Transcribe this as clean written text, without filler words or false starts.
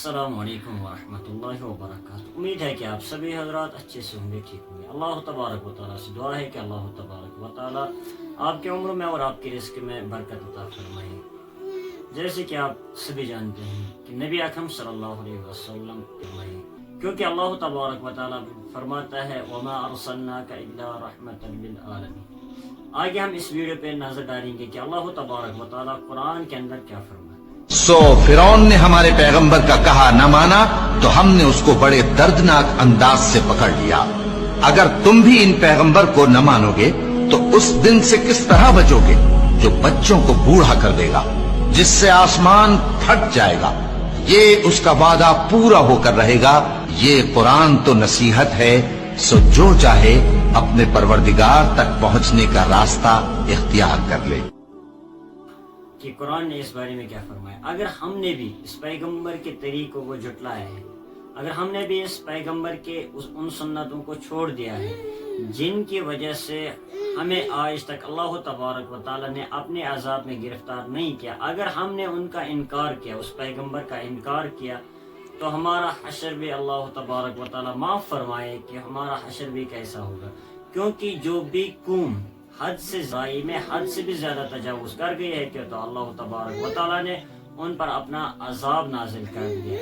السلام علیکم ورحمۃ اللہ وبرکاتہ۔ امید ہے کہ آپ سبھی حضرات اچھے سے ہوں گے، ٹھیک ہوں گے۔ اللہ تبارک و تعالیٰ سے دعا ہے کہ اللہ تبارک و تعالیٰ آپ کی عمر میں اور آپ کے رزق میں برکت عطا فرمائے۔ جیسے کہ آپ سبھی جانتے ہیں کہ نبی اکرم صلی اللہ علیہ وسلم فرمائے، کیونکہ اللہ تبارک و تعالیٰ فرماتا ہے وَمَا أَرْسَلْنَاكَ إِلَّا رَحْمَةً لِلْعَالَمِينَ۔ آگے ہم اس ویڈیو پہ نظر ڈالیں گے کہ اللہ تبارک و تعالیٰ قرآن کے اندر کیا فرماتا ہے۔ سو فرعون نے ہمارے پیغمبر کا کہا نہ مانا تو ہم نے اس کو بڑے دردناک انداز سے پکڑ لیا۔ اگر تم بھی ان پیغمبر کو نہ مانو گے تو اس دن سے کس طرح بچو گے جو بچوں کو بوڑھا کر دے گا، جس سے آسمان پھٹ جائے گا۔ یہ اس کا وعدہ پورا ہو کر رہے گا۔ یہ قرآن تو نصیحت ہے، سو جو چاہے اپنے پروردگار تک پہنچنے کا راستہ اختیار کر لے۔ کہ قرآن نے اس بارے میں کیا فرمایا۔ اگر ہم نے بھی اس پیغمبر کے طریقوں کو جھٹلایا ہے، اگر ہم نے بھی اس پیغمبر کے ان سنتوں کو چھوڑ دیا ہے جن کی وجہ سے ہمیں آج تک اللہ تبارک و تعالیٰ نے اپنے عذاب میں گرفتار نہیں کیا، اگر ہم نے ان کا انکار کیا، اس پیغمبر کا انکار کیا، تو ہمارا حشر بھی اللہ تبارک و تعالیٰ معاف فرمائے کہ ہمارا حشر بھی کیسا ہوگا۔ کیونکہ جو بھی قوم حد سے زائد میں حد سے بھی زیادہ تجاوز کر گئی ہے کہ تو اللہ تبارک و تعالیٰ نے ان پر اپنا عذاب نازل کر دیا۔